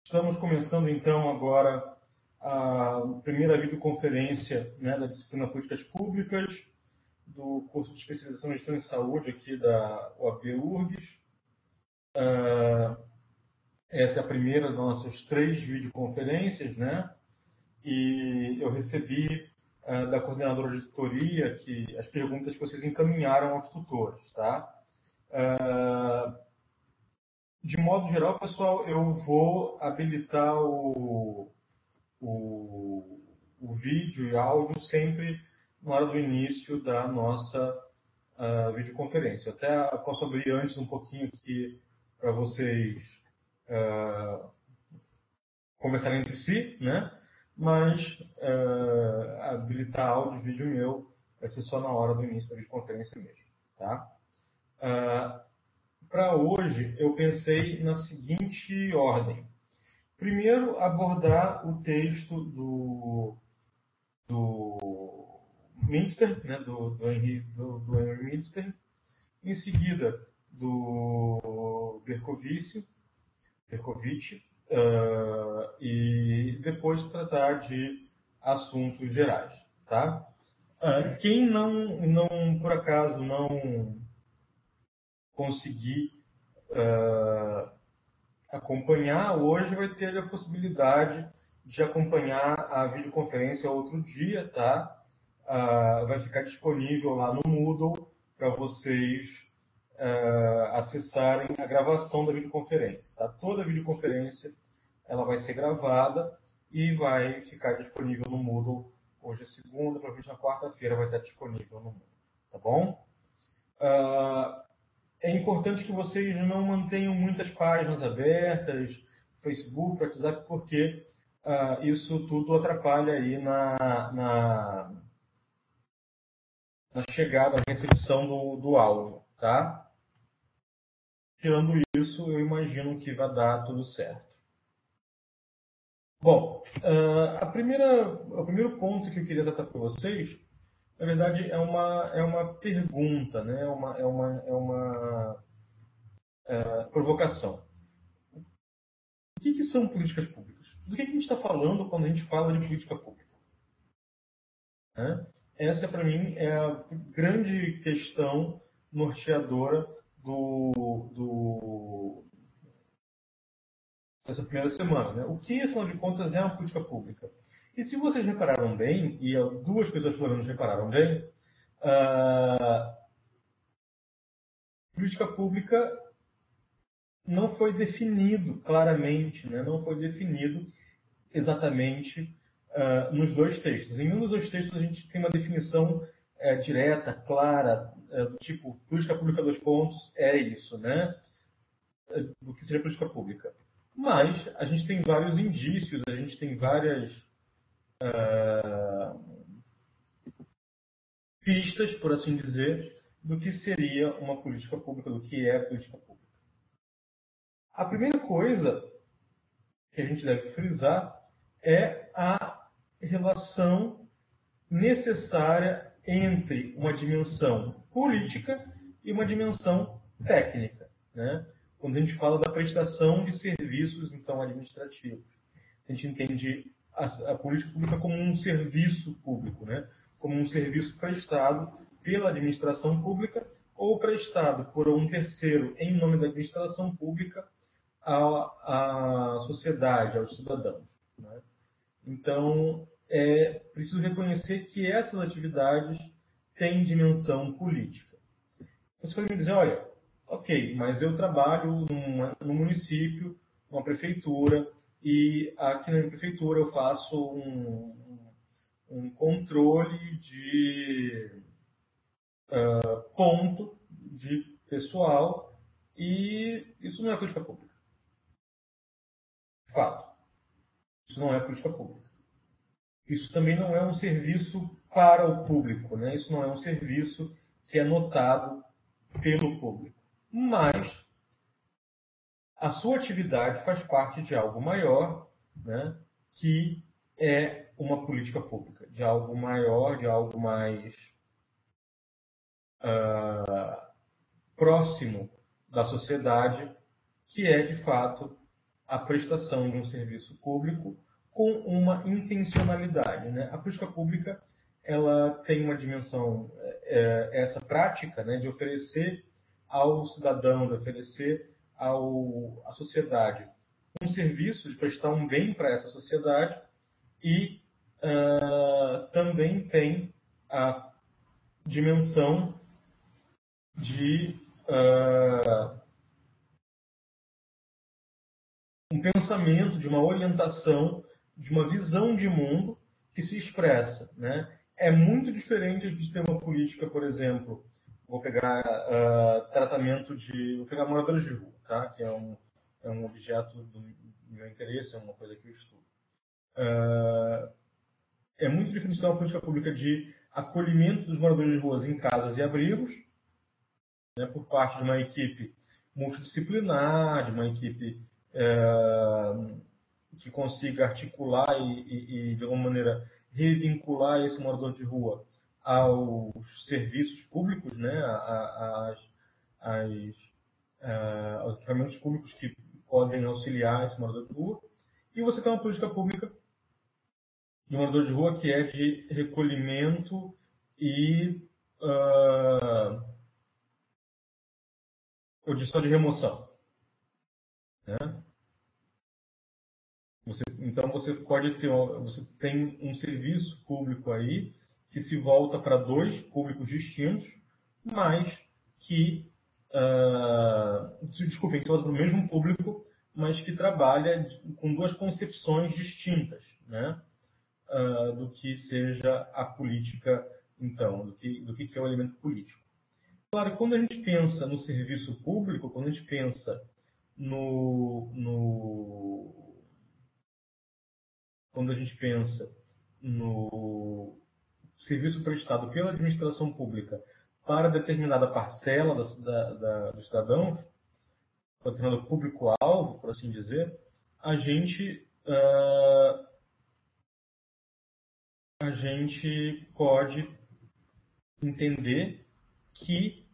Estamos começando, então, agora a primeira videoconferência, né, da disciplina Políticas Públicas, do curso de especialização em Gestão em Saúde aqui da UAB URGS. Essa é a primeira das nossas 3 videoconferências, né? E eu recebi da coordenadora de tutoria as perguntas que vocês encaminharam aos tutores, tá? De modo geral, pessoal, eu vou habilitar o vídeo e áudio sempre na hora do início da nossa videoconferência. Até posso abrir antes um pouquinho aqui para vocês conversarem entre si, né? Mas habilitar áudio e vídeo meu vai ser só na hora do início da videoconferência mesmo, tá? Para hoje, eu pensei na seguinte ordem. Primeiro, abordar o texto do Mintzker, né, do Henry Mintzker. Em seguida, do Berkovitch, e depois tratar de assuntos gerais, tá? Quem não por acaso não conseguir acompanhar hoje, vai ter a possibilidade de acompanhar a videoconferência outro dia, tá? Vai ficar disponível lá no Moodle para vocês acessarem a gravação da videoconferência, tá? Toda a videoconferência ela vai ser gravada e vai ficar disponível no Moodle. Hoje é segunda, provavelmente na quarta-feira vai estar disponível no Moodle, tá bom? É importante que vocês não mantenham muitas páginas abertas, Facebook, WhatsApp, porque isso tudo atrapalha aí na chegada, na recepção do áudio, tá? Tirando isso, eu imagino que vai dar tudo certo. Bom, o primeiro ponto que eu queria tratar com vocês, na verdade, é uma pergunta, né? É uma provocação. O que são políticas públicas? Do que a gente está falando quando a gente fala de política pública? Essa, para mim, é a grande questão norteadora dessa primeira semana. Né? O que, afinal de contas, é uma política pública? E se vocês repararam bem, e 2 pessoas pelo menos repararam bem, política pública não foi definido claramente, né? Não foi definido exatamente nos 2 textos. Em um dos 2 textos a gente tem uma definição direta, clara, do tipo política pública 2 pontos, é isso, né? Do que seria política pública. Mas a gente tem vários indícios, a gente tem várias pistas, por assim dizer, do que seria uma política pública, do que é política pública. A primeira coisa que a gente deve frisar é a relação necessária entre uma dimensão política e uma dimensão técnica, né? Quando a gente fala da prestação de serviços, então, administrativos. A gente entende a política pública como um serviço público, né? Como um serviço prestado pela administração pública ou prestado por um terceiro em nome da administração pública à sociedade, aos cidadãos, né? Então, é preciso reconhecer que essas atividades têm dimensão política. Você pode me dizer, olha, ok, mas eu trabalho num município, numa prefeitura, e aqui na prefeitura eu faço um controle de ponto de pessoal, e isso não é política pública. Fato. Isso não é política pública. Isso também não é um serviço para o público, né? Isso não é um serviço que é notado pelo público. Mas a sua atividade faz parte de algo maior, né? Que é uma política pública, de algo maior, de algo mais próximo da sociedade, que é, de fato, a prestação de um serviço público com uma intencionalidade, né? A política pública ela tem uma dimensão, essa prática, né, de oferecer ao cidadão, de oferecer à sociedade um serviço, de prestar um bem para essa sociedade, e também tem a dimensão de um pensamento, de uma orientação, de uma visão de mundo que se expressa, né? É muito diferente de ter uma política, por exemplo, vou pegar vou pegar moradores de rua, tá? Que é um objeto do meu interesse, é uma coisa que eu estudo. É muito diferente de ter uma política pública de acolhimento dos moradores de ruas em casas e abrigos, né, por parte de uma equipe multidisciplinar, de uma equipe que consiga articular e, de alguma maneira, revincular esse morador de rua aos serviços públicos, né, aos equipamentos públicos que podem auxiliar esse morador de rua. E você tem uma política pública de morador de rua que é de recolhimento e ou só de remoção, né? Então você tem um serviço público aí que se volta para dois públicos distintos, mas que desculpem, que se volta para o mesmo público, mas que trabalha com duas concepções distintas, né? Do que seja a política, então, do que é o elemento político. Claro, quando a gente pensa no serviço público, quando a gente pensa quando a gente pensa no serviço prestado pela administração pública para determinada parcela dos cidadãos, para determinado público-alvo, por assim dizer, a gente pode entender que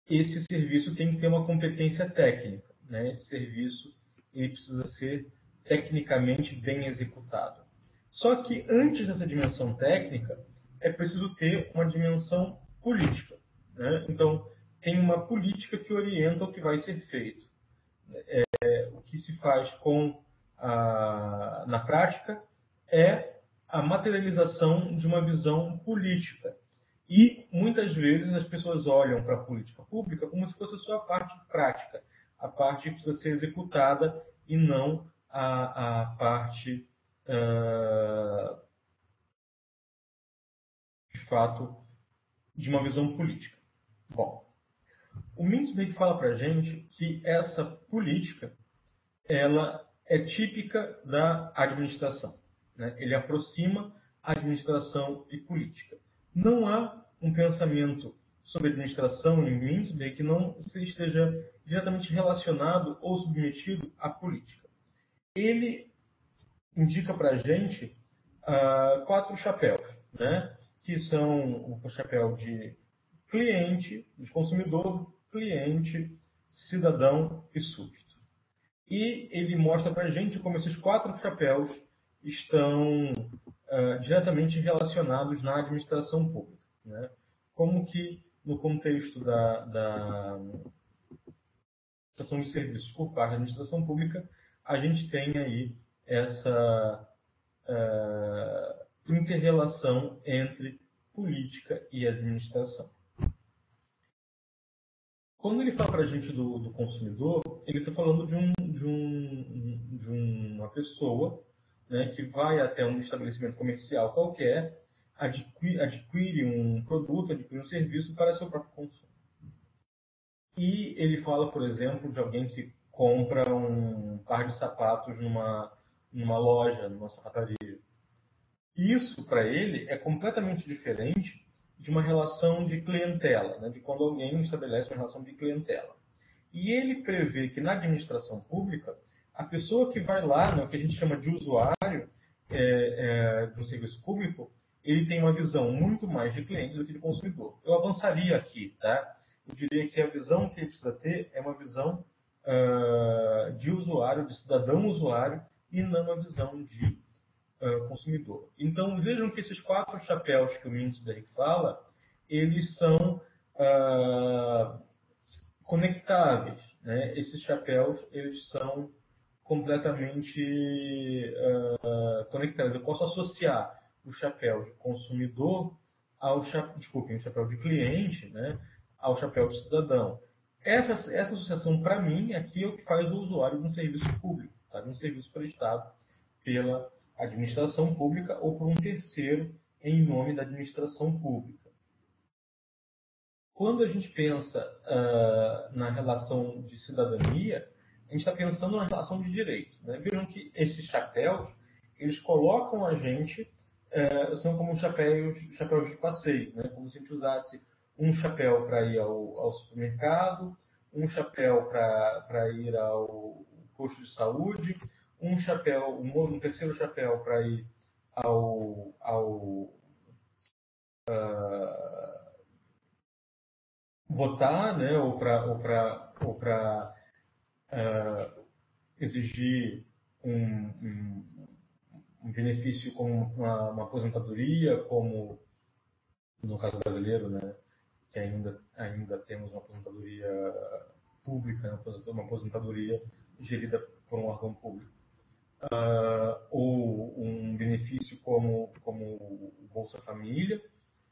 esse serviço tem que ter uma competência técnica, né? Esse serviço ele precisa ser tecnicamente bem executado. Só que antes dessa dimensão técnica, é preciso ter uma dimensão política, né? Então, tem uma política que orienta o que vai ser feito. O que se faz na prática é a materialização de uma visão política. E, muitas vezes, as pessoas olham para a política pública como se fosse só a parte prática, a parte que precisa ser executada e não a parte, de fato, de uma visão política. Bom, o Mintzberg fala para a gente que essa política ela é típica da administração, né? Ele aproxima a administração e política. Não há um pensamento sobre administração em Mintzberg que não esteja diretamente relacionado ou submetido à política. Ele indica para a gente 4 chapéus, né? Que são o chapéu de cliente, de consumidor, cliente, cidadão e súdito. E ele mostra para a gente como esses 4 chapéus estão diretamente relacionados na administração pública, né? Como que, no contexto da prestação de serviços por parte da administração pública, a gente tem aí essa inter-relação entre política e administração. Quando ele fala para a gente do consumidor, ele está falando de uma pessoa, né, que vai até um estabelecimento comercial qualquer, adquire um produto, adquire um serviço para seu próprio consumo. E ele fala, por exemplo, de alguém que compra um par de sapatos numa loja, numa sapataria. Isso, para ele, é completamente diferente de uma relação de clientela, né, de quando alguém estabelece uma relação de clientela. E ele prevê que na administração pública, a pessoa que vai lá, né, o que a gente chama de usuário do serviço público, ele tem uma visão muito mais de cliente do que de consumidor. Eu avançaria aqui, tá? Eu diria que a visão que ele precisa ter é uma visão de usuário, de cidadão usuário, e não uma visão de consumidor. Então, vejam que esses 4 chapéus que o Mintzberg fala, eles são conectáveis, né? Esses chapéus, eles são completamente conectados. Eu posso associar o chapéu de consumidor ao o chapéu de cliente, né, ao chapéu de cidadão. Essa associação, para mim, aqui é o que faz o usuário de um serviço público, tá? De um serviço prestado pela administração pública ou por um terceiro em nome da administração pública. Quando a gente pensa na relação de cidadania, a gente está pensando na relação de direito, né? Vejam que esses chapéus, eles colocam a gente, são como chapéus de passeio, né? Como se a gente usasse um chapéu para ir ao supermercado, um chapéu para ir ao posto de saúde, um terceiro chapéu para ir ao votar, né? Ou para exigir um benefício como uma aposentadoria, como no caso brasileiro, né, que ainda temos uma aposentadoria pública, uma aposentadoria gerida por um órgão público, ou um benefício como o Bolsa Família,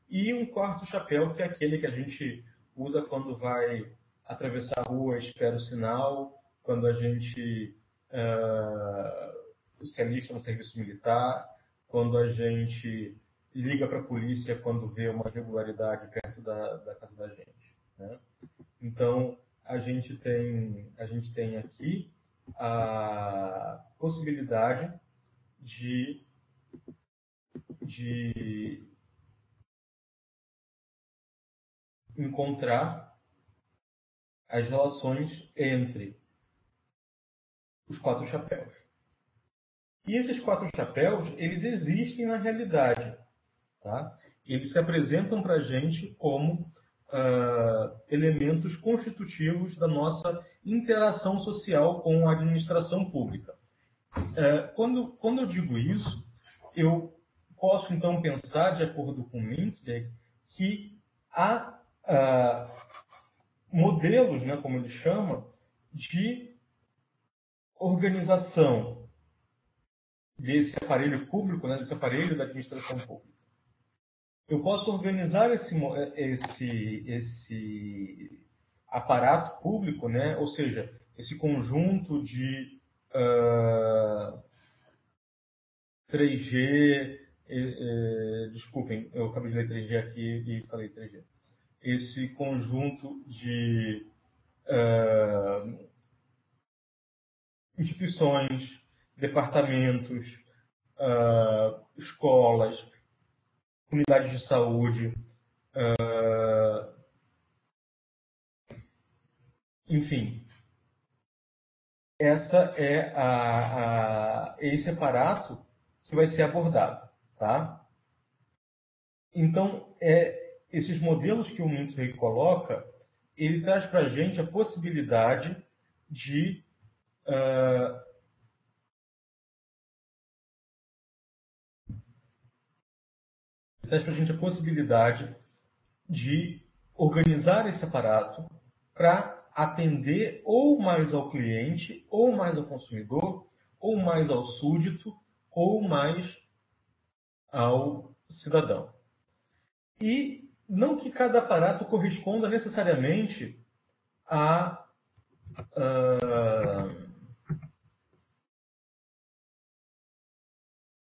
e um quarto chapéu, que é aquele que a gente usa quando vai atravessar a rua, espera o sinal, quando a gente se alista no serviço militar, quando a gente liga para a polícia quando vê uma irregularidade perto da casa da gente, né? Então, a gente tem aqui a possibilidade de encontrar as relações entre os 4 chapéus. E esses 4 chapéus, eles existem na realidade, tá? Eles se apresentam para a gente como elementos constitutivos da nossa interação social com a administração pública. Quando eu digo isso, eu posso então pensar, de acordo com Mintzberg, que há modelos, né, como ele chama, de organização desse aparelho público, né, desse aparelho da administração pública. Eu posso organizar esse aparato público, né, ou seja, esse conjunto de 3G, desculpem, eu acabei de ler 3G aqui e falei 3G. Esse conjunto de instituições, departamentos, escolas, unidades de saúde, enfim. Essa é esse aparato que vai ser abordado, tá? Então, esses modelos que o Mintzberg coloca, ele traz para a gente a possibilidade de organizar esse aparato para atender ou mais ao cliente, ou mais ao consumidor, ou mais ao súdito, ou mais ao cidadão. E não que cada aparato corresponda necessariamente a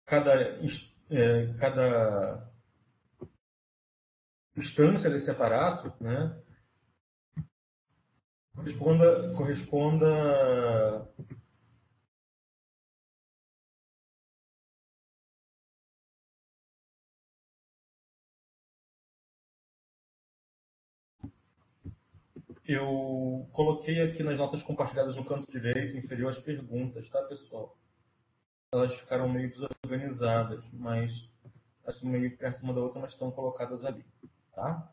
cada instância desse aparato, né, corresponda eu coloquei aqui nas notas compartilhadas no canto direito inferior as perguntas, tá, pessoal? Elas ficaram meio desorganizadas, mas estão meio perto uma da outra, mas estão colocadas ali, tá?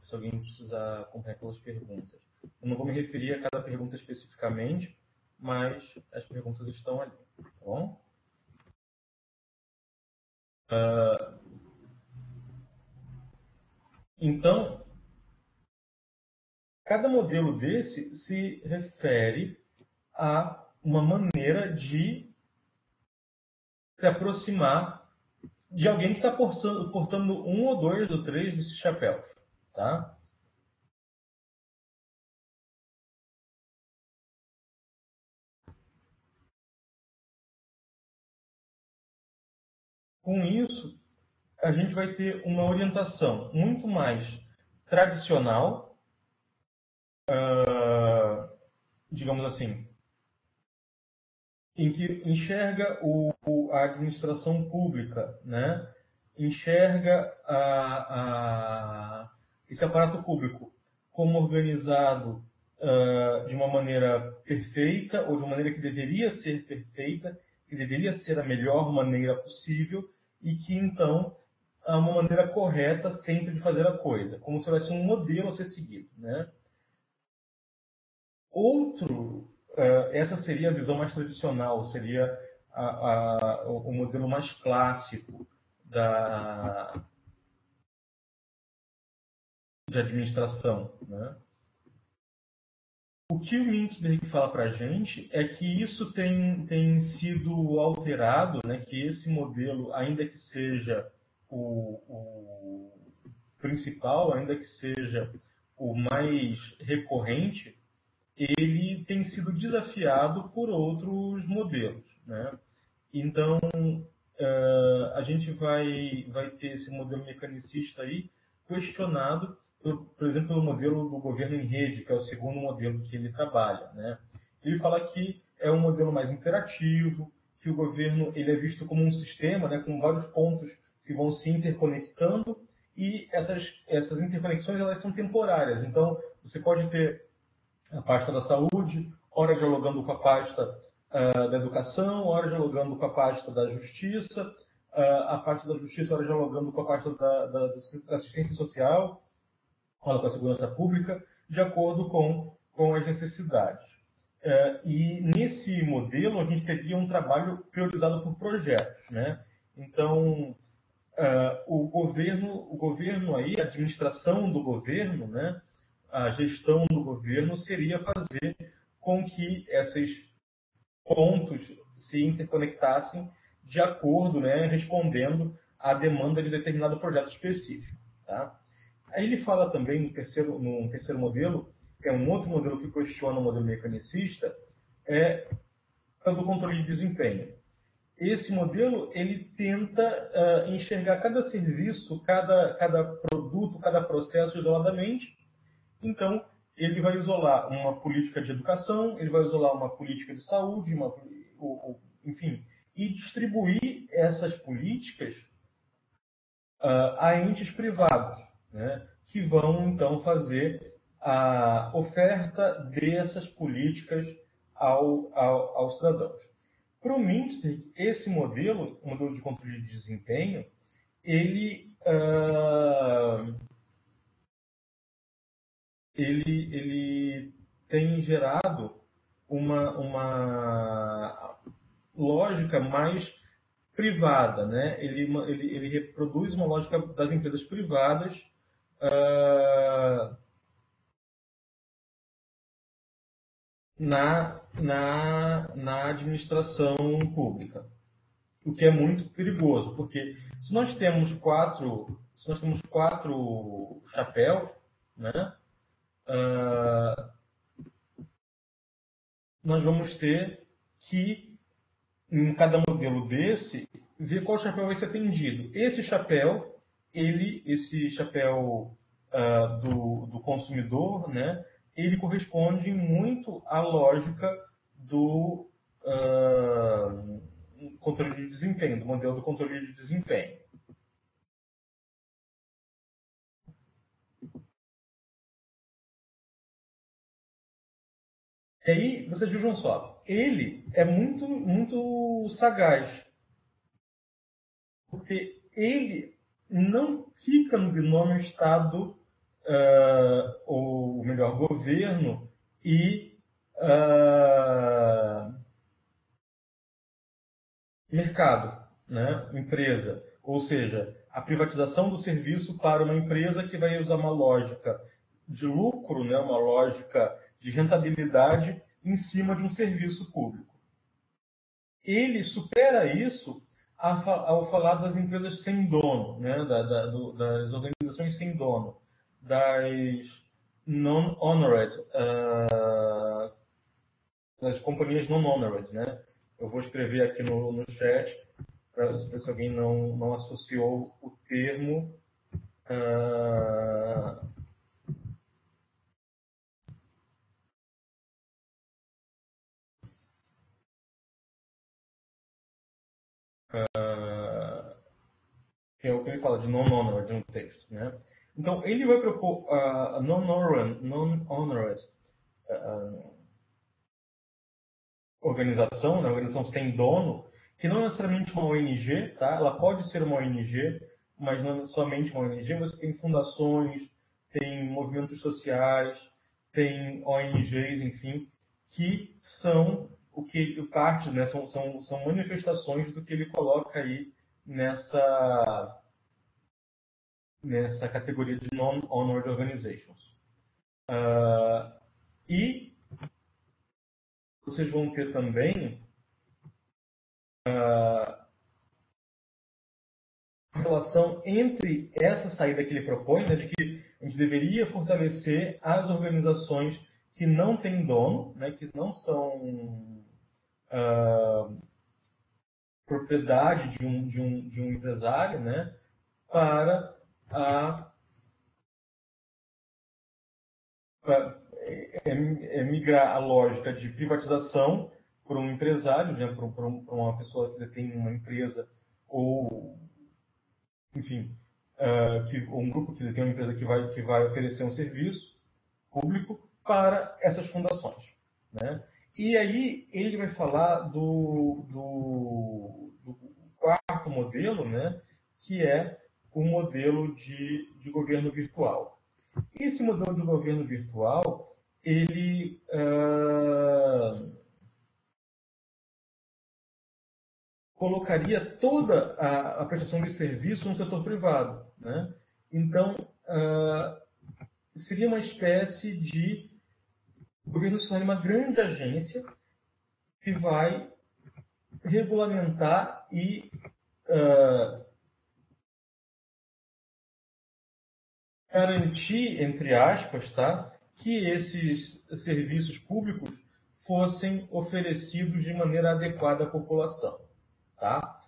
Se alguém precisar acompanhar pelas perguntas. Eu não vou me referir a cada pergunta especificamente, mas as perguntas estão ali, tá bom? Então, cada modelo desse se refere a uma maneira de se aproximar de alguém que está portando um ou dois ou três desses chapéus, tá? Com isso, a gente vai ter uma orientação muito mais tradicional, digamos assim, em que enxerga a administração pública, né? Enxerga esse aparato público como organizado de uma maneira perfeita, ou de uma maneira que deveria ser perfeita, que deveria ser a melhor maneira possível, e que, então, há uma maneira correta sempre de fazer a coisa, como se houvesse um modelo a ser seguido, né? Essa seria a visão mais tradicional, seria o modelo mais clássico de administração, né? O que o Mintzberg fala para a gente é que isso tem sido alterado, né? Que esse modelo, ainda que seja o principal, ainda que seja o mais recorrente, ele tem sido desafiado por outros modelos, né? Então, a gente vai ter esse modelo mecanicista aí questionado, por exemplo, pelo modelo do governo em rede, que é o segundo modelo que ele trabalha, né? Ele fala que é um modelo mais interativo, que o governo ele é visto como um sistema, né, com vários pontos que vão se interconectando, e essas interconexões elas são temporárias. Então, você pode ter a pasta da saúde, ora dialogando com a pasta da educação, ora dialogando com a pasta da justiça, a pasta da justiça ora dialogando com a pasta da assistência social, ora com a segurança pública, de acordo com as necessidades. E nesse modelo a gente teria um trabalho priorizado por projetos, né? Então, o governo aí, a administração do governo, né? A gestão do governo seria fazer com que esses pontos se interconectassem de acordo, né, respondendo à demanda de determinado projeto específico. Tá? Aí ele fala também num terceiro modelo, que é um outro modelo que questiona o modelo mecanicista, é o do controle de desempenho. Esse modelo ele tenta enxergar cada serviço, cada produto, cada processo isoladamente. Então, ele vai isolar uma política de educação, ele vai isolar uma política de saúde, enfim, e distribuir essas políticas a entes privados, né, que vão, então, fazer a oferta dessas políticas aos cidadãos. Para o Mintzberg, esse modelo, o modelo de controle de desempenho, ele tem gerado uma lógica mais privada, né? Ele reproduz uma lógica das empresas privadas na administração pública, o que é muito perigoso, porque se nós temos quatro chapéus, né? Nós vamos ter que, em cada modelo desse, ver qual chapéu vai ser atendido. Esse chapéu do consumidor, né, ele corresponde muito à lógica do controle de desempenho, do modelo do controle de desempenho. E aí, vocês vejam só, ele é muito, muito sagaz, porque ele não fica no binômio Estado ou melhor, governo e mercado, né? Empresa. Ou seja, a privatização do serviço para uma empresa que vai usar uma lógica de lucro, né? Uma lógica de rentabilidade em cima de um serviço público. Ele supera isso ao falar das empresas sem dono, né? Das organizações sem dono, das non-honored, das companhias non-honored, né? Eu vou escrever aqui no chat para ver se alguém não associou o termo. Que é o que ele fala de non-honored no texto, né? Então, ele vai propor a non-honored organização, né? Organização sem dono, que não é necessariamente uma ONG, tá? Ela pode ser uma ONG, mas não é somente uma ONG. Você tem fundações, tem movimentos sociais, tem ONGs, enfim, que são o que parte, né? São manifestações do que ele coloca aí nessa categoria de non-honored organizations. E vocês vão ter também a relação entre essa saída que ele propõe, né, de que a gente deveria fortalecer as organizações que não têm dono, né, que não são propriedade de um empresário, né, para migrar a lógica de privatização por um empresário, né, por uma pessoa que detém uma empresa ou, enfim, um grupo que detém uma empresa que vai oferecer um serviço público para essas fundações, né? E aí ele vai falar do quarto modelo, né, que é o modelo de governo virtual. Esse modelo de governo virtual, ele colocaria toda a prestação de serviço no setor privado, né? Então, seria uma espécie de governo social, uma grande agência que vai regulamentar e garantir, entre aspas, tá, que esses serviços públicos fossem oferecidos de maneira adequada à população. Tá?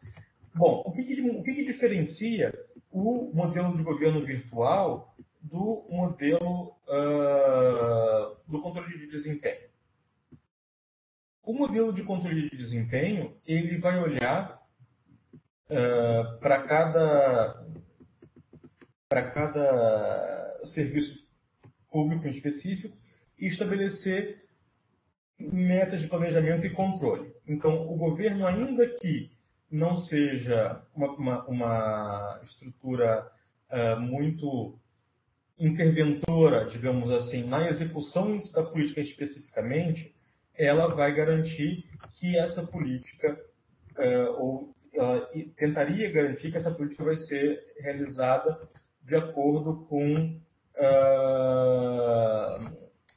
Bom, o que diferencia o modelo de governo virtual do modelo do controle de desempenho? O modelo de controle de desempenho, ele vai olhar para cada serviço público em específico e estabelecer metas de planejamento e controle. Então, o governo, ainda que não seja uma estrutura muito interventora, digamos assim, na execução da política especificamente, ela vai garantir que essa política, ou ela tentaria garantir que essa política vai ser realizada de acordo com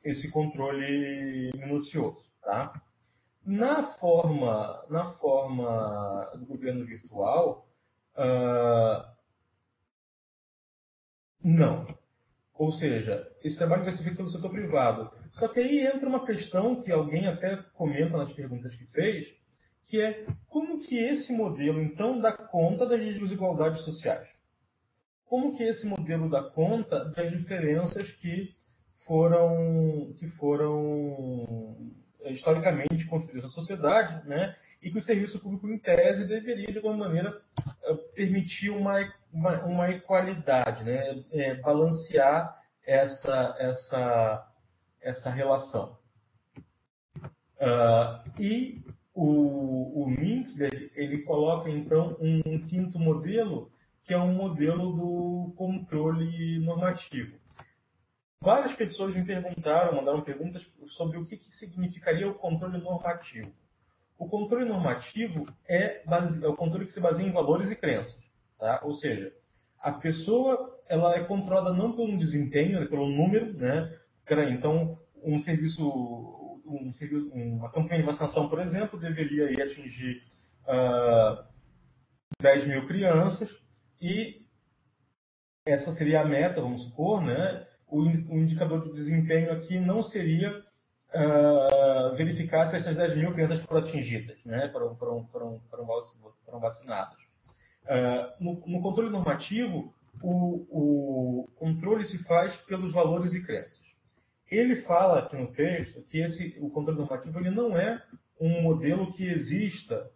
esse controle minucioso, tá? Na forma do governo virtual, não. Ou seja, esse trabalho vai ser feito pelo setor privado. Só que aí entra uma questão que alguém até comenta nas perguntas que fez, que é como que esse modelo, então, dá conta das desigualdades sociais? Como que esse modelo dá conta das diferenças que foram historicamente construídas na sociedade, né? E que o serviço público, em tese, deveria, de alguma maneira, permitir uma equalidade, né? Balancear essa relação. E o Mintler, ele coloca, então, um quinto modelo, que é um modelo do controle normativo. várias pessoas me perguntaram, mandaram perguntas sobre o que significaria o controle normativo. O controle normativo é o controle que se baseia em valores e crenças. Tá? Ou seja, a pessoa ela é controlada não pelo desempenho, pelo número, né? Então, uma campanha de vacinação, por exemplo, deveria ir atingir 10 mil crianças e essa seria a meta, vamos supor, né? O indicador de desempenho aqui não seria verificar se essas 10 mil crianças foram atingidas, né? Foram vacinadas. No controle normativo, o controle se faz pelos valores e crenças. Ele fala aqui no texto que o controle normativo ele não é um modelo que exista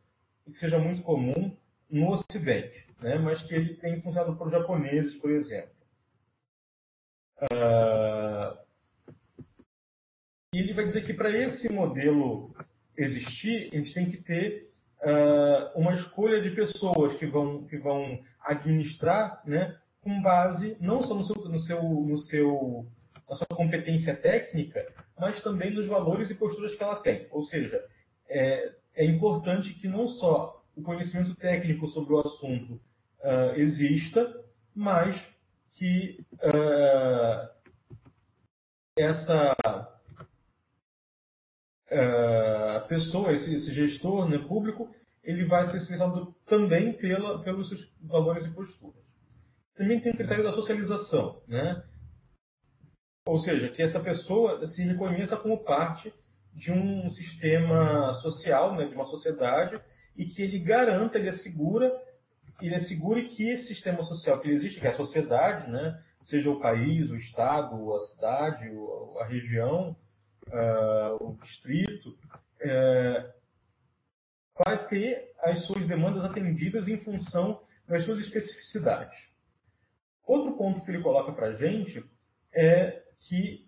e que seja muito comum no Ocidente, né? Mas que ele tem funcionado por japoneses, por exemplo. E ele vai dizer que para esse modelo existir, a gente tem que ter uma escolha de pessoas que vão administrar, né, com base não só na sua competência técnica, mas também nos valores e posturas que ela tem. Ou seja, é importante que não só o conhecimento técnico sobre o assunto exista, mas que essa pessoa, esse gestor, né, público, ele vai ser selecionado também pelos seus valores e posturas. Também tem o critério da socialização, né? Ou seja, que essa pessoa se reconheça como parte de um sistema social, né, de uma sociedade, e que ele garanta, ele assegure que esse sistema social que existe, que é a sociedade, né, seja o país, o estado, a cidade, a região, o distrito, vai ter as suas demandas atendidas em função das suas especificidades. Outro ponto que ele coloca para a gente é que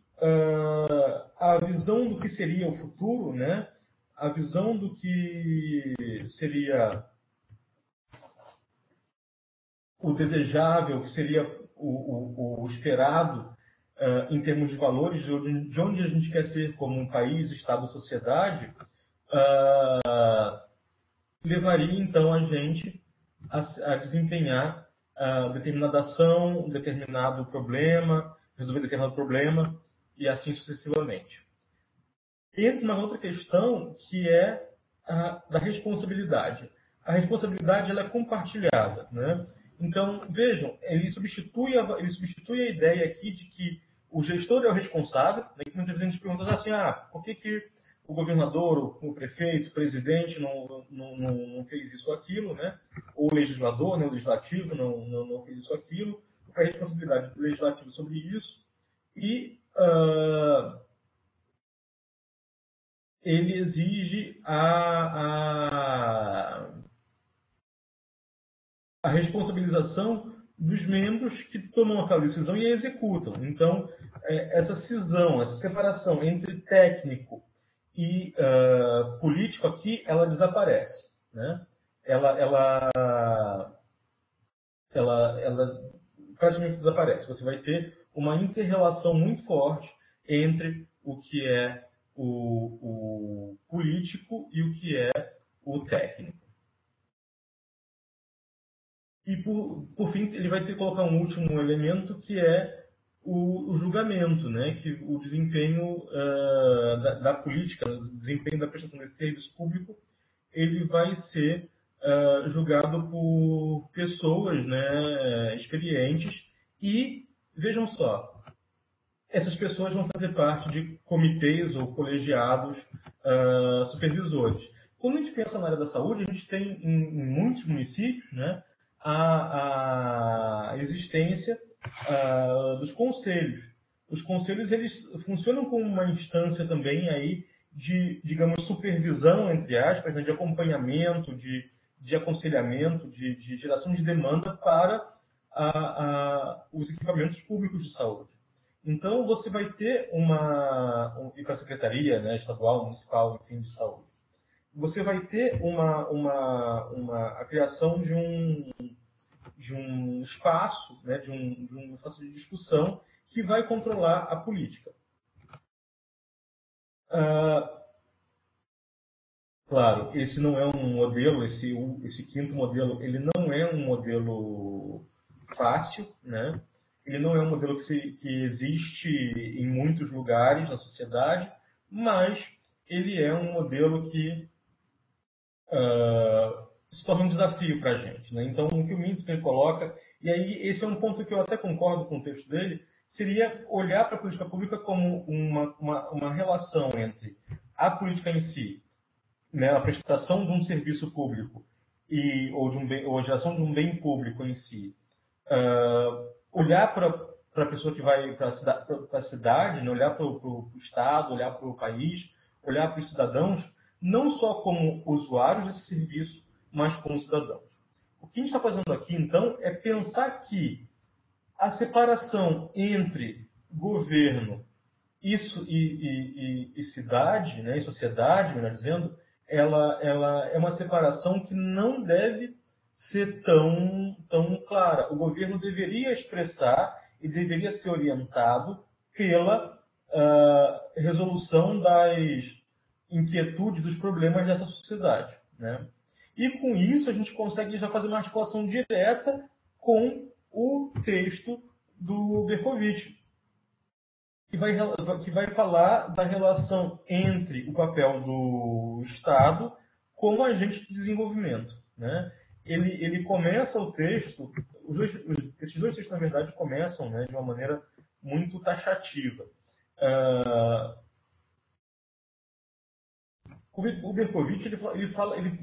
a visão do que seria o futuro, né, a visão do que seria o desejável, que seria o esperado em termos de valores, de onde a gente quer ser como um país, estado, sociedade, levaria então a gente a desempenhar determinada ação, determinado problema, resolver determinado problema e assim sucessivamente. Entra uma outra questão que é a da responsabilidade. A responsabilidade ela é compartilhada, né? Então, vejam, ele substitui a ideia aqui de que o gestor é o responsável, né? Que muitas vezes a gente pergunta assim, por que o governador, o prefeito, o presidente não fez isso ou aquilo, né? Ou o legislador, né? O legislativo não fez isso ou aquilo. Qual é a responsabilidade do legislativo sobre isso? E ele exige a responsabilização dos membros que tomam aquela decisão e a executam. Então, essa cisão, essa separação entre técnico e político aqui, ela desaparece, né? Ela praticamente desaparece. Você vai ter uma inter-relação muito forte entre o que é o político e o que é o técnico. E, por fim, ele vai ter que colocar um último elemento, que é o julgamento, né? Que o desempenho da política, o desempenho da prestação desse serviço público, ele vai ser julgado por pessoas, né, experientes. E, vejam só, essas pessoas vão fazer parte de comitês ou colegiados supervisores. Quando a gente pensa na área da saúde, a gente tem em muitos municípios, né, a existência dos conselhos. Os conselhos eles funcionam como uma instância também aí de, digamos, supervisão, entre aspas, né, de acompanhamento, de aconselhamento, de geração de demanda para os equipamentos públicos de saúde. Então, você vai ter e para a Secretaria, né, estadual, municipal, enfim, de saúde, você vai ter a criação de um espaço, né, de um espaço de discussão que vai controlar a política. Claro, esse não é um modelo, esse quinto modelo, ele não é um modelo fácil, né? Ele não é um modelo que existe em muitos lugares na sociedade, mas ele é um modelo que se torna um desafio para a gente, né? Então, o que o Mintzberg coloca, e aí esse é um ponto que eu até concordo com o texto dele, seria olhar para a política pública como uma relação entre a política em si, né, a prestação de um serviço público ou a geração de um bem público em si, olhar para a pessoa que vai para a cidade, né, olhar para o Estado, olhar para o país, olhar para os cidadãos, não só como usuários desse serviço, mas como cidadãos. O que a gente está fazendo aqui, então, é pensar que a separação entre governo e cidade, né, e sociedade, melhor dizendo, ela é uma separação que não deve ser tão clara. O governo deveria expressar e deveria ser orientado pela resolução das inquietudes, dos problemas dessa sociedade, né? E com isso a gente consegue já fazer uma articulação direta com o texto do Berkovitch, que vai falar da relação entre o papel do Estado como agente de desenvolvimento, né? Ele começa o texto, esses dois textos, na verdade, começam, né, de uma maneira muito taxativa. O Berkovitch ele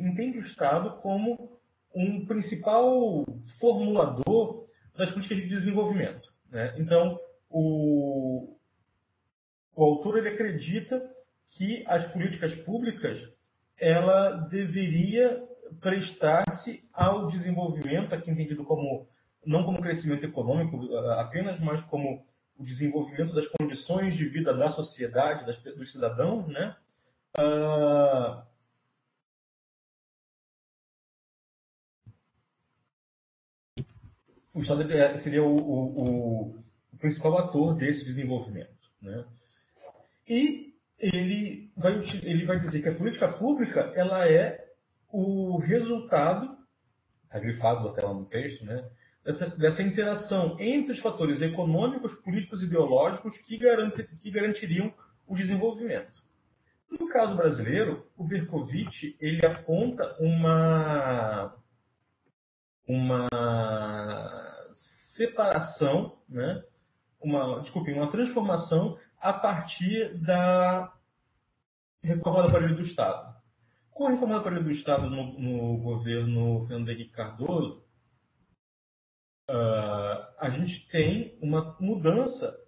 entende o Estado como um principal formulador das políticas de desenvolvimento, né? Então, o autor ele acredita que as políticas públicas ela deveria prestar-se ao desenvolvimento, aqui entendido como não como crescimento econômico apenas, mas como o desenvolvimento das condições de vida da sociedade, dos cidadãos, né? O Estado seria o principal ator desse desenvolvimento, né? E ele vai dizer que a política pública ela é o resultado, grifado até lá no texto, né, dessa interação entre os fatores econômicos, políticos e ideológicos que garantiriam o desenvolvimento. No caso brasileiro, o Berkovitch ele aponta uma separação, né, uma transformação a partir da reforma do aparelho do Estado. Com a reforma do aparelho do Estado no governo Fernando Henrique Cardoso, a gente tem uma mudança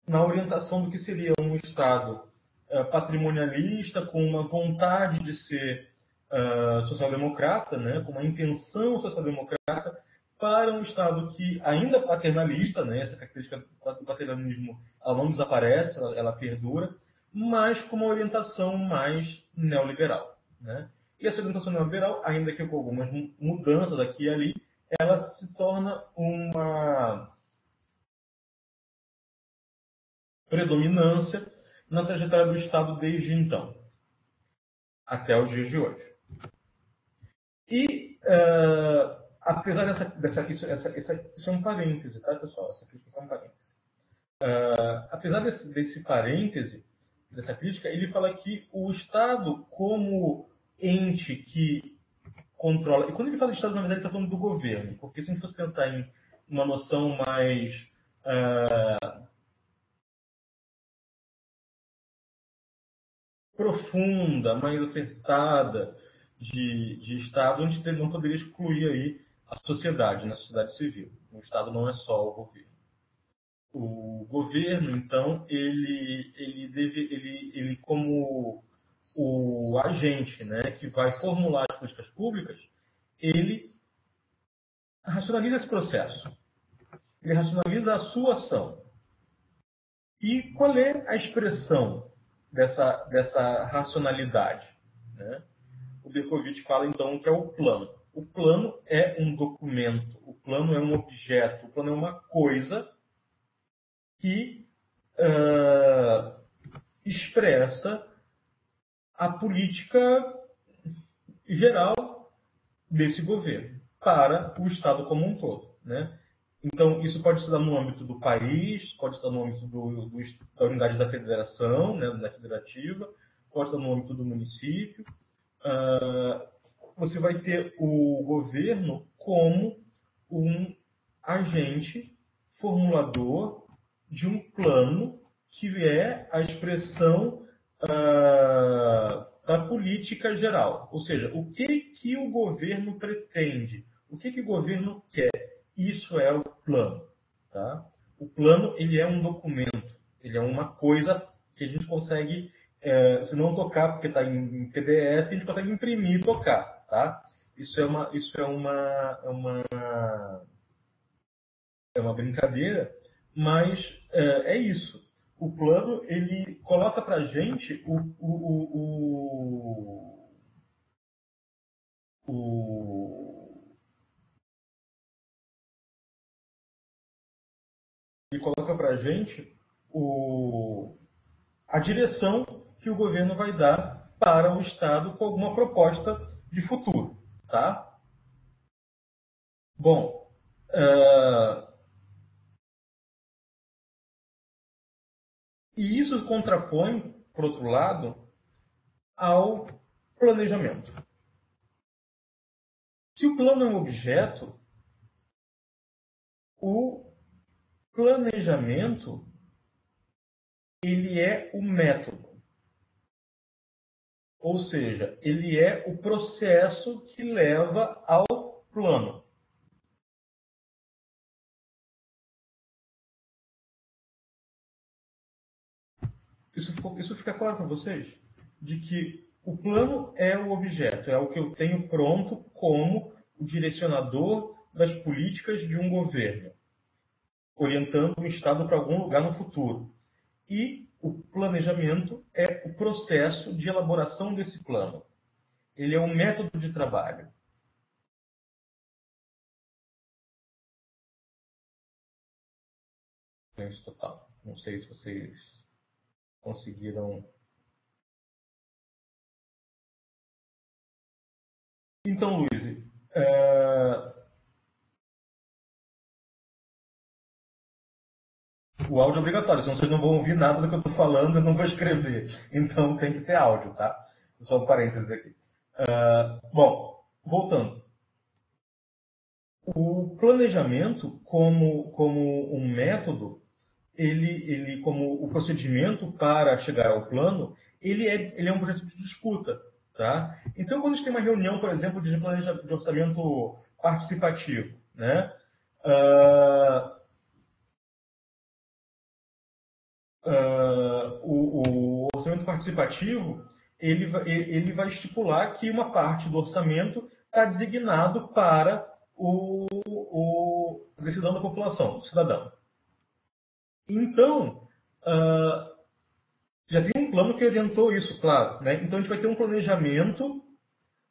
na orientação do que seria um Estado patrimonialista, com uma vontade de ser social-democrata, né, com uma intenção social-democrata, para um Estado que ainda é paternalista, né, essa característica do paternalismo ela não desaparece, ela perdura, mas com uma orientação mais neoliberal, né? E essa orientação neoliberal, ainda que com algumas mudanças aqui e ali, ela se torna uma predominância na trajetória do Estado desde então, até os dias de hoje. E, apesar isso é um parêntese, tá, pessoal? Essa crítica é um parêntese. Apesar desse parêntese, dessa crítica, ele fala que o Estado, como ente que controla... E quando ele fala de Estado, na verdade, ele está falando do governo. Porque se a gente fosse pensar em uma noção mais... profunda, mais acertada de Estado, a gente não poderia excluir aí a sociedade, né? A sociedade civil. O Estado não é só o governo. O governo, então, ele como o agente, né, que vai formular as políticas públicas, ele racionaliza esse processo. Ele racionaliza a sua ação. E qual é a expressão dessa racionalidade, né? O Berkovitch fala, então, que é o plano. O plano é um documento, o plano é um objeto, o plano é uma coisa que expressa a política geral desse governo para o Estado como um todo, né? Então, isso pode se dar no âmbito do país, pode se dar no âmbito da unidade da federação, né, da federativa, pode se dar no âmbito do município. Você vai ter o governo como um agente formulador de um plano que é a expressão da política geral. Ou seja, o que o governo pretende, o que o governo quer. Isso é o plano. Tá? O plano ele é um documento, ele é uma coisa que a gente consegue, se não tocar porque está em PDF, a gente consegue imprimir e tocar. Tá? Isso é uma brincadeira, mas é isso. O plano ele coloca para a gente ele coloca para a gente a direção que o governo vai dar para o Estado com alguma proposta de futuro, tá? Bom, e isso contrapõe, por outro lado, ao planejamento. Se o plano é um objeto, o planejamento ele é o método. Ou seja, ele é o processo que leva ao plano. Isso fica claro para vocês? De que o plano é o objeto, é o que eu tenho pronto como o direcionador das políticas de um governo, orientando o Estado para algum lugar no futuro. E o planejamento é o processo de elaboração desse plano. Ele é um método de trabalho. Total. Não sei se vocês conseguiram. Então, Luiz, o áudio é obrigatório, senão vocês não vão ouvir nada do que eu estou falando, eu não vou escrever. Então tem que ter áudio, tá? Só um parênteses aqui. Bom, voltando. O planejamento, como um método, ele como o procedimento para chegar ao plano, ele é um projeto de disputa. Tá? Então, quando a gente tem uma reunião, por exemplo, de planejamento de orçamento participativo, né? O orçamento participativo ele vai estipular que uma parte do orçamento está designado para a decisão da população, do cidadão. Então, já tem um plano que orientou isso, claro. Né? Então, a gente vai ter um planejamento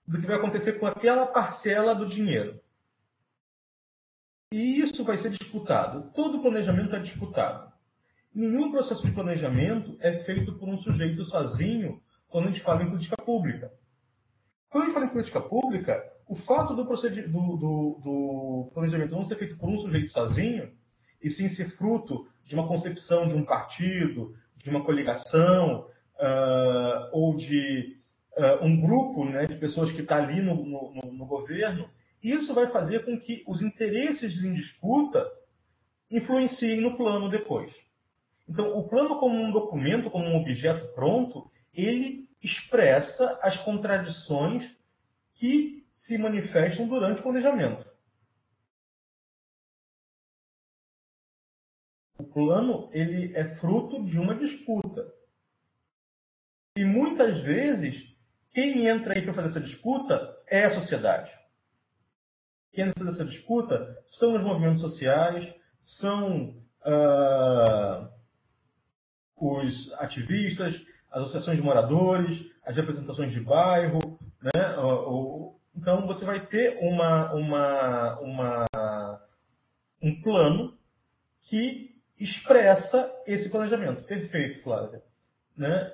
do que vai acontecer com aquela parcela do dinheiro. E isso vai ser disputado. Todo planejamento é disputado. Nenhum processo de planejamento é feito por um sujeito sozinho quando a gente fala em política pública. Quando a gente fala em política pública, o fato do planejamento não ser feito por um sujeito sozinho, e sim ser fruto de uma concepção de um partido, de uma coligação, ou de um grupo, né, de pessoas que está ali no governo, isso vai fazer com que os interesses em disputa influenciem no plano depois. Então, o plano como um documento, como um objeto pronto, ele expressa as contradições que se manifestam durante o planejamento. O plano ele é fruto de uma disputa. E muitas vezes, quem entra aí para fazer essa disputa é a sociedade. Quem entra para fazer essa disputa são os movimentos sociais, são os ativistas, as associações de moradores, as representações de bairro, né? Então você vai ter um plano que expressa esse planejamento. Perfeito, Flávia. Né?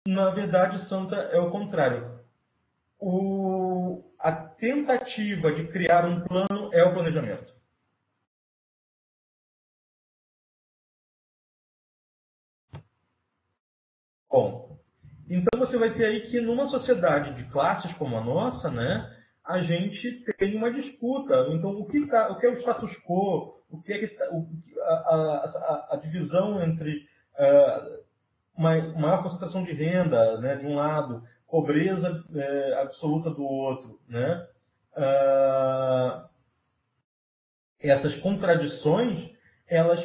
Na verdade, Santa, é o contrário. A tentativa de criar um plano é o planejamento. Bom, então você vai ter aí que numa sociedade de classes como a nossa, né, a gente tem uma disputa. Então, o que é o status quo? O que é a divisão entre uma maior concentração de renda, né, de um lado, pobreza absoluta do outro, né? Essas contradições, elas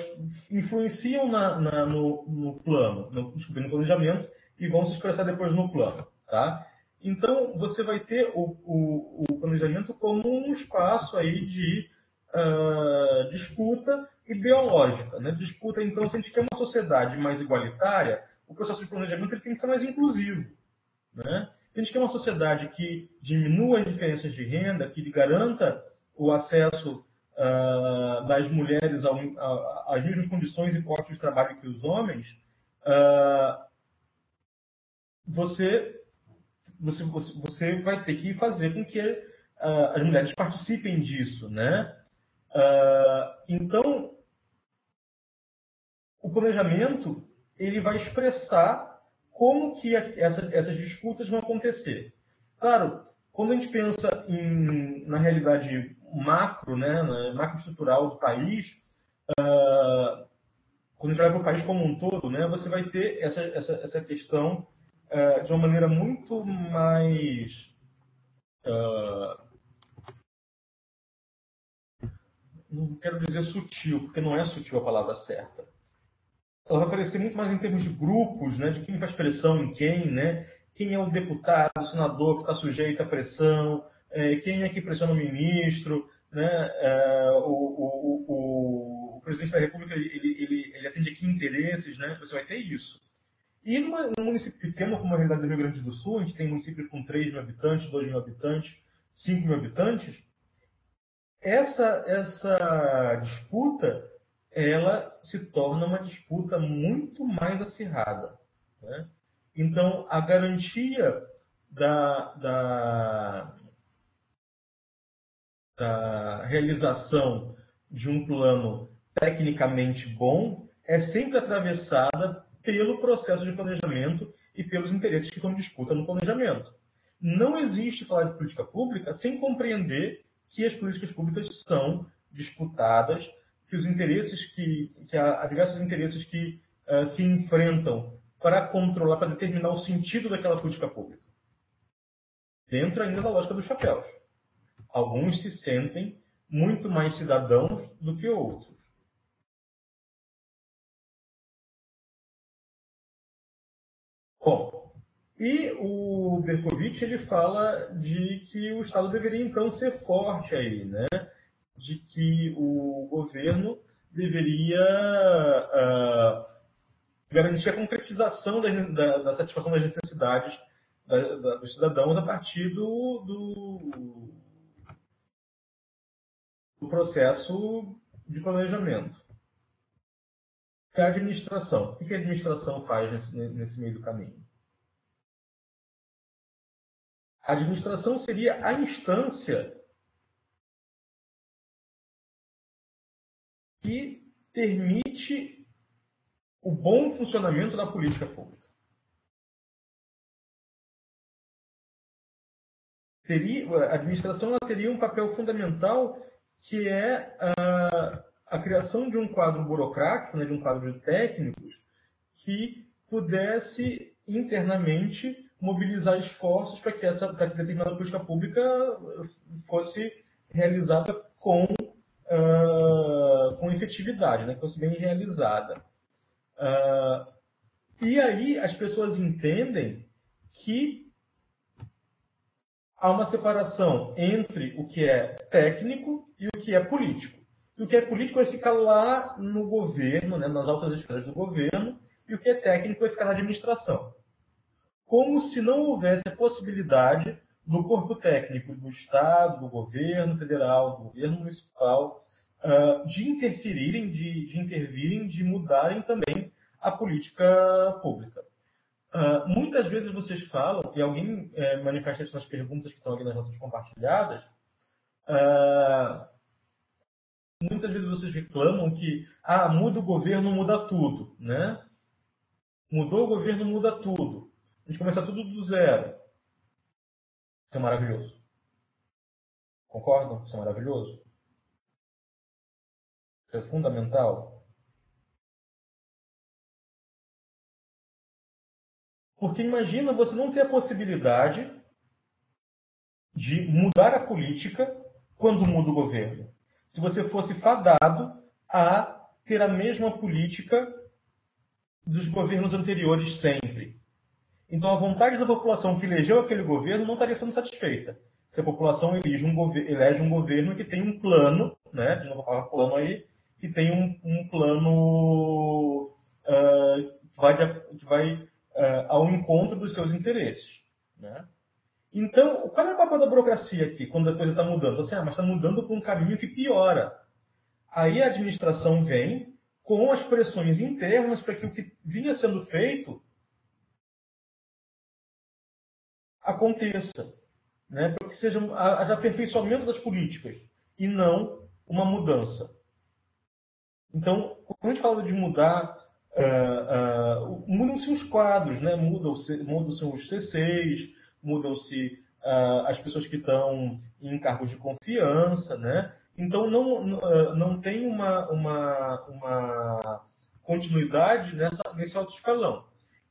influenciam no plano, no planejamento, e vão se expressar depois no plano, tá? Então, você vai ter o planejamento como um espaço aí de disputa ideológica, né? Disputa, então, se a gente quer uma sociedade mais igualitária, o processo de planejamento ele tem que ser mais inclusivo, né? Se a gente quer uma sociedade que diminua as diferenças de renda, que garanta o acesso das mulheres às mesmas condições e postos de trabalho que os homens, você vai ter que fazer com que as mulheres participem disso, né? Então, o planejamento ele vai expressar como que essas disputas vão acontecer. Claro, quando a gente pensa na realidade macro, né, macroestrutural do país, quando a gente olha para o país como um todo, né, você vai ter essa questão de uma maneira muito mais não quero dizer sutil, porque não é sutil a palavra certa. Ela vai aparecer muito mais em termos de grupos, né, de quem faz pressão em quem, né, quem é o deputado, o senador que está sujeito à pressão, quem é que pressiona o ministro, né, o presidente da República ele atende a que interesses, né, você vai ter isso. E num município pequeno como a realidade do Rio Grande do Sul, a gente tem municípios com 3 mil habitantes, 2 mil habitantes, 5 mil habitantes, essa disputa ela se torna uma disputa muito mais acirrada, né? Então, a garantia da realização de um plano tecnicamente bom é sempre atravessada pelo processo de planejamento e pelos interesses que estão em disputa no planejamento. Não existe falar de política pública sem compreender que as políticas públicas são disputadas, que os interesses há diversos interesses que se enfrentam para controlar, para determinar o sentido daquela política pública. Dentro ainda da lógica dos chapéus. Alguns se sentem muito mais cidadãos do que outros. Bom, e o Berkovitch ele fala de que o Estado deveria então ser forte aí, né? De que o governo deveria garantir a concretização da satisfação das necessidades dos cidadãos a partir do processo de planejamento. E a administração. O que a administração faz nesse meio do caminho? A administração seria a instância que permite o bom funcionamento da política pública. A administração ela teria um papel fundamental que é a criação de um quadro burocrático, né, de um quadro de técnicos que pudesse internamente mobilizar esforços para que determinada política pública fosse realizada com efetividade, né, que fosse bem realizada. E aí as pessoas entendem que há uma separação entre o que é técnico e o que é político. E o que é político vai ficar lá no governo, né, nas altas esferas do governo, e o que é técnico vai ficar na administração. Como se não houvesse a possibilidade do corpo técnico do Estado, do governo federal, do governo municipal, de interferirem, de intervirem, de mudarem também a política pública. Muitas vezes vocês falam, e alguém manifesta isso nas perguntas que estão aqui nas notas compartilhadas, muitas vezes vocês reclamam que muda o governo, muda tudo, né? Mudou o governo, muda tudo. A gente começa tudo do zero. Isso é maravilhoso. Concordam? Isso é maravilhoso? Isso é fundamental. Porque imagina você não ter a possibilidade de mudar a política quando muda o governo. Se você fosse fadado a ter a mesma política dos governos anteriores sempre. Então a vontade da população que elegeu aquele governo não estaria sendo satisfeita. Se a população elege um governo que tem um plano, né, de novo falar plano aí, que tem um plano que vai ao encontro dos seus interesses. Né? Então, qual é o papel da burocracia aqui, quando a coisa está mudando? Você, mas está mudando por um caminho que piora. Aí a administração vem com as pressões internas para que o que vinha sendo feito aconteça. Né? Para que seja haja aperfeiçoamento das políticas e não uma mudança. Então, quando a gente fala de mudar, mudam-se os quadros, né? Mudam-se os C6, mudam-se as pessoas que estão em cargos de confiança, né? Então, não tem uma continuidade nesse alto escalão.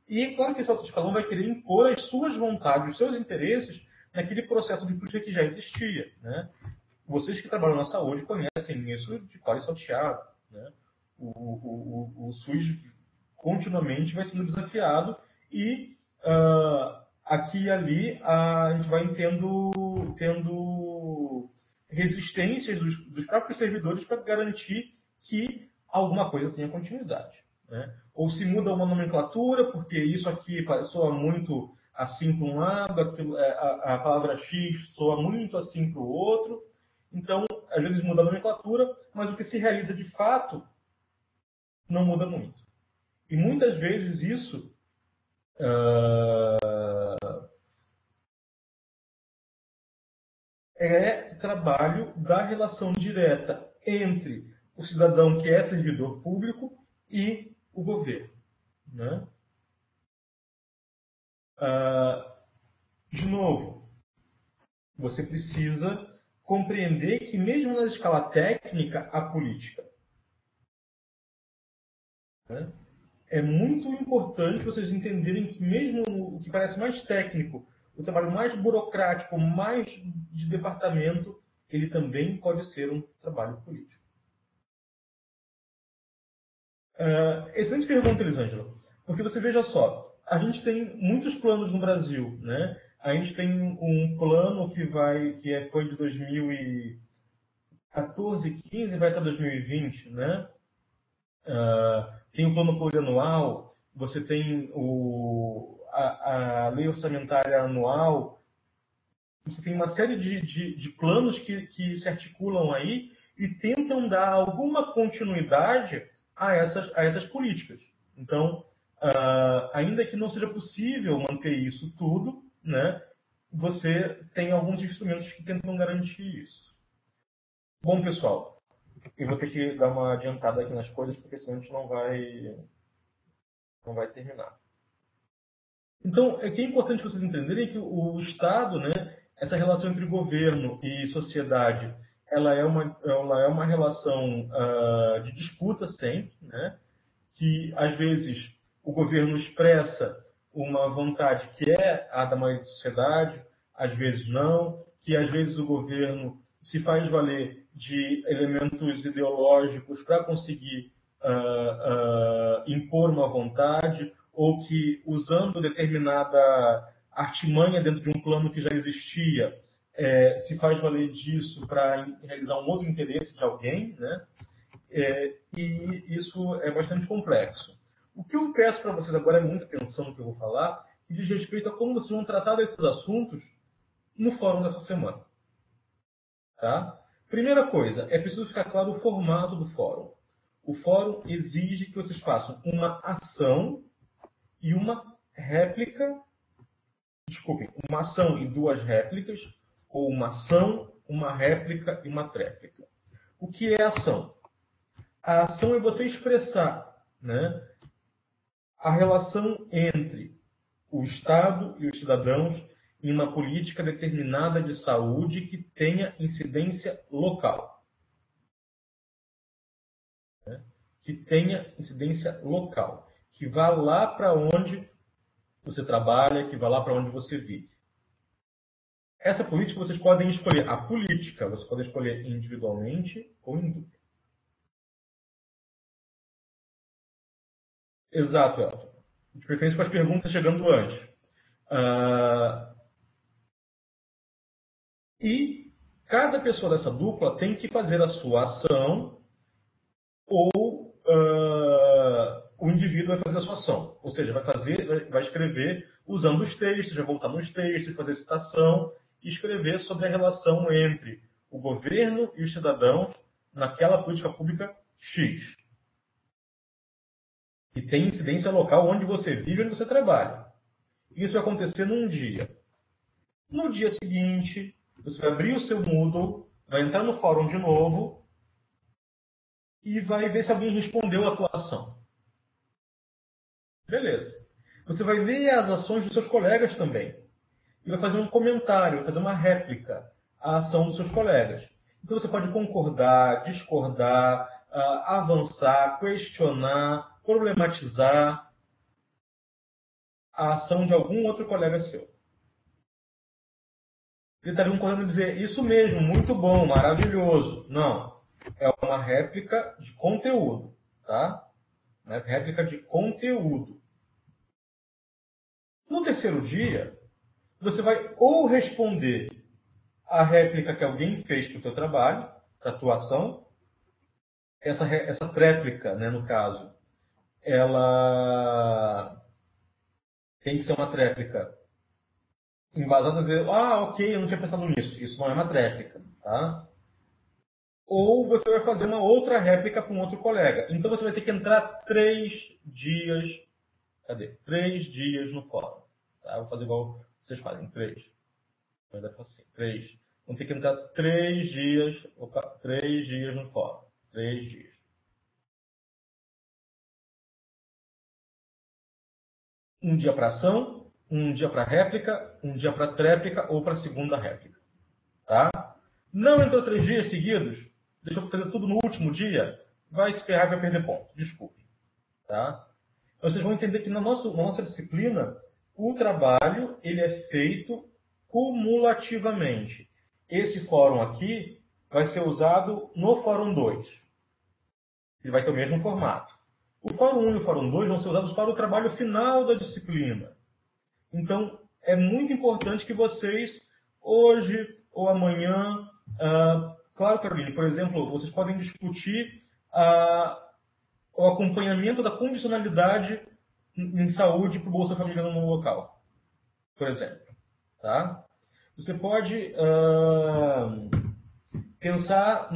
E, claro que esse alto escalão vai querer impor as suas vontades, os seus interesses naquele processo de política que já existia, né? Vocês que trabalham na saúde conhecem isso de cor e salteado, né? O SUS continuamente vai sendo desafiado e aqui e ali a gente vai tendo resistências dos próprios servidores para garantir que alguma coisa tenha continuidade. Né? Ou se muda uma nomenclatura, porque isso aqui soa muito assim para um lado, a palavra X soa muito assim para o outro. Então, às vezes muda a nomenclatura, mas o que se realiza de fato não muda muito. E muitas vezes isso é trabalho da relação direta entre o cidadão que é servidor público e o governo. Né? De novo, você precisa compreender que mesmo na escala técnica, há política. Né? É muito importante vocês entenderem que mesmo o que parece mais técnico, o trabalho mais burocrático, mais de departamento, ele também pode ser um trabalho político. Excelente pergunta, Elisângela. Porque você veja só, a gente tem muitos planos no Brasil, né? A gente tem um plano que foi de 2014, 15 e vai até 2020, né? Tem o plano plurianual, você tem a lei orçamentária anual, você tem uma série de planos que se articulam aí e tentam dar alguma continuidade a essas políticas. Então, ainda que não seja possível manter isso tudo, né, você tem alguns instrumentos que tentam garantir isso. Bom, pessoal, eu vou ter que dar uma adiantada aqui nas coisas, porque senão a gente não vai terminar. Então, é importante vocês entenderem que o Estado, né, essa relação entre governo e sociedade, ela é uma relação de disputa sempre, né, que às vezes o governo expressa uma vontade que é a da maioria da sociedade, às vezes não, que às vezes o governo se faz valer de elementos ideológicos para conseguir impor uma vontade, ou que, usando determinada artimanha dentro de um plano que já existia, se faz valer disso para realizar um outro interesse de alguém, né? E isso é bastante complexo. O que eu peço para vocês agora é muita atenção no que eu vou falar, que diz respeito a como vocês vão tratar desses assuntos no fórum dessa semana. Tá? Primeira coisa, é preciso ficar claro o formato do fórum. O fórum exige que vocês façam uma ação e uma réplica, desculpem, uma ação e duas réplicas, ou uma ação, uma réplica e uma tréplica. O que é ação? A ação é você expressar, né, a relação entre o Estado e os cidadãos em uma política determinada de saúde que tenha incidência local. Né? Que tenha incidência local. Que vá lá para onde você trabalha, que vá lá para onde você vive. Essa política vocês podem escolher. A política você pode escolher individualmente ou em dupla. Exato, Elton. De preferência com as perguntas chegando antes. E cada pessoa dessa dupla tem que fazer a sua ação ou o indivíduo vai fazer a sua ação. Ou seja, vai escrever usando os textos, vai voltar nos textos, fazer citação e escrever sobre a relação entre o governo e os cidadãos naquela política pública X. E tem incidência local onde você vive e onde você trabalha. Isso vai acontecer num dia. No dia seguinte, você vai abrir o seu Moodle, vai entrar no fórum de novo e vai ver se alguém respondeu a tua ação. Beleza. Você vai ler as ações dos seus colegas também. E vai fazer um comentário, vai fazer uma réplica à ação dos seus colegas. Então você pode concordar, discordar, avançar, questionar, problematizar a ação de algum outro colega seu. Ele estaria concordando em dizer, isso mesmo, muito bom, maravilhoso. Não. É uma réplica de conteúdo. Tá? Uma réplica de conteúdo. No terceiro dia, você vai ou responder a réplica que alguém fez para o teu trabalho, para a tua ação. Essa tréplica, né, no caso, ela tem que ser uma tréplica embasada a dizer, ok, eu não tinha pensado nisso. Isso não é uma tréplica, tá? Ou você vai fazer uma outra réplica para um outro colega. Então você vai ter que entrar 3 dias... Cadê? 3 dias no fórum. Tá? Vou fazer igual vocês fazem, 3. Vai dar assim, 3. Vão ter que entrar 3 dias... Opa, 3 dias no fórum. 3 dias. Um dia para ação, um dia para réplica, um dia para tréplica ou para segunda réplica. Tá? Não entrou 3 dias seguidos, deixou para fazer tudo no último dia, vai se ferrar e vai perder ponto. Desculpe. Tá? Então, vocês vão entender que na nossa disciplina, o trabalho ele é feito cumulativamente. Esse fórum aqui vai ser usado no fórum 2. Ele vai ter o mesmo formato. O fórum 1 e o fórum 2 vão ser usados para o trabalho final da disciplina. Então, é muito importante que vocês, hoje ou amanhã, claro, Caroline, por exemplo, vocês podem discutir o acompanhamento da condicionalidade em saúde para o Bolsa Família no local, por exemplo. Tá? Você pode pensar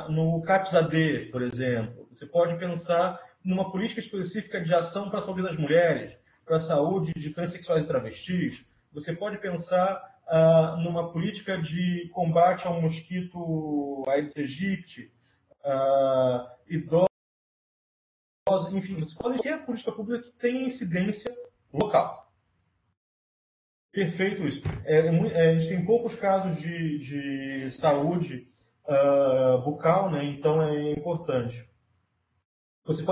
no CAPS-AD, por exemplo. Você pode pensar numa política específica de ação para a saúde das mulheres, para a saúde de transexuais e travestis. Você pode pensar numa política de combate ao mosquito Aedes aegypti, idosos, enfim, você pode ter a política pública que tenha incidência local. Perfeito isso. A gente tem poucos casos de saúde bucal, né? Então é importante. Vocês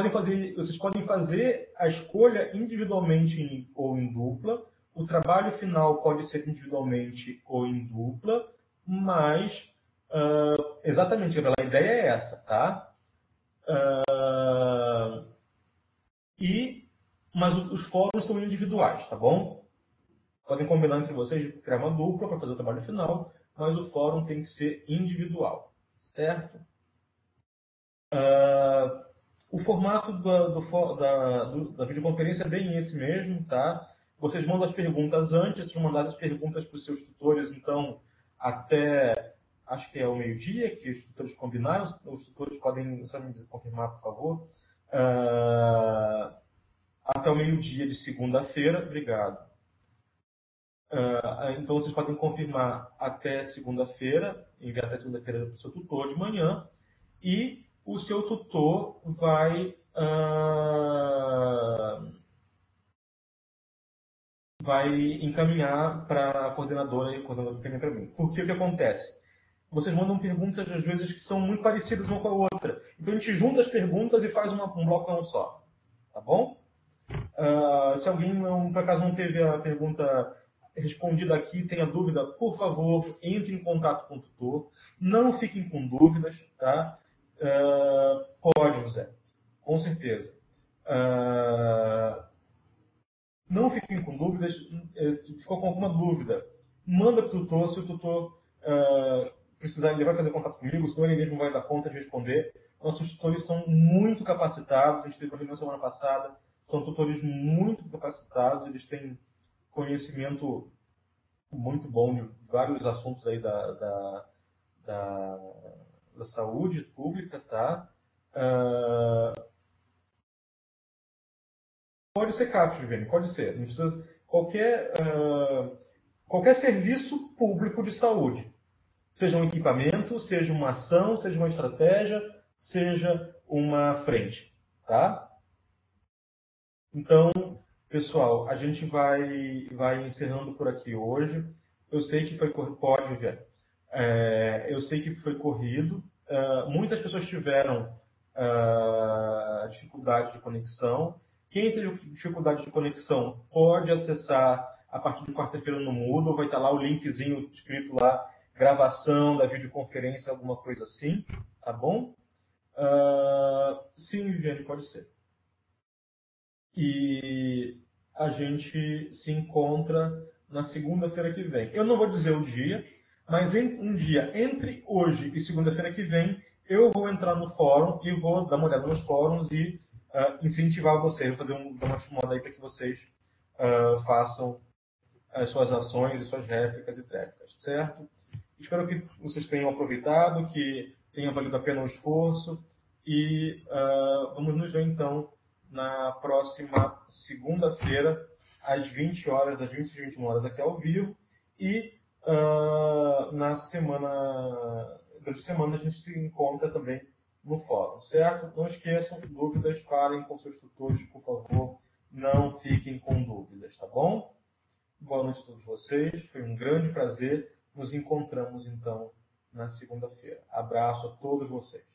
podem fazer a escolha individualmente ou em dupla. O trabalho final pode ser individualmente ou em dupla, mas exatamente, a ideia é essa, tá? Mas os fóruns são individuais, tá bom? Podem combinar entre vocês de criar uma dupla para fazer o trabalho final, mas o fórum tem que ser individual, certo? O formato da videoconferência é bem esse mesmo, tá? Vocês mandam as perguntas antes, se mandar as perguntas para os seus tutores, então, até acho que é ao meio-dia, que os tutores combinaram. Os tutores podem só me confirmar, por favor. Até o meio-dia de segunda-feira. Obrigado. Então, vocês podem confirmar até segunda-feira, enviar até segunda-feira para o seu tutor de manhã, e o seu tutor vai encaminhar para a coordenadora e a coordenadora encaminha para mim. Porque o que acontece? Vocês mandam perguntas, às vezes, que são muito parecidas uma com a outra. Então, a gente junta as perguntas e faz um blocão só. Tá bom? Se alguém, por acaso, não teve a pergunta respondida aqui, tenha dúvida, por favor, entre em contato com o tutor. Não fiquem com dúvidas, tá? Pode, José. Com certeza. Não fiquem com dúvidas. Ficou com alguma dúvida, manda para o tutor. Se o tutor precisar, ele vai fazer contato comigo, senão ele mesmo vai dar conta de responder. Nossos tutores são muito capacitados. A gente teve uma reunião semana passada. São tutores muito capacitados. Eles têm conhecimento muito bom de vários assuntos aí da saúde pública, tá? Pode ser CAPES, Viviane, pode ser. Não precisa, qualquer serviço público de saúde, seja um equipamento, seja uma ação, seja uma estratégia, seja uma frente, tá? Então, pessoal, a gente vai encerrando por aqui hoje. Eu sei que foi corrido, pode, Viviane. Eu sei que foi corrido. Muitas pessoas tiveram dificuldade de conexão. Quem teve dificuldade de conexão pode acessar a partir de quarta-feira no Moodle. Vai estar lá o linkzinho escrito lá, gravação da videoconferência, alguma coisa assim. Tá bom? Sim, Viviane, pode ser. E a gente se encontra na segunda-feira que vem. Eu não vou dizer o dia, mas um dia entre hoje e segunda-feira que vem, eu vou entrar no fórum e vou dar uma olhada nos fóruns e incentivar vocês, dar uma estimulada aí para que vocês façam as suas ações e suas réplicas e tréplicas, certo? Espero que vocês tenham aproveitado, que tenha valido a pena o esforço e vamos nos ver então na próxima segunda-feira, às 20 horas, das 20 às 21 horas aqui ao vivo, e durante a semana a gente se encontra também no fórum, certo? Não esqueçam, dúvidas, falem com seus tutores, por favor, não fiquem com dúvidas, tá bom? Boa noite a todos vocês, foi um grande prazer, nos encontramos então na segunda-feira. Abraço a todos vocês.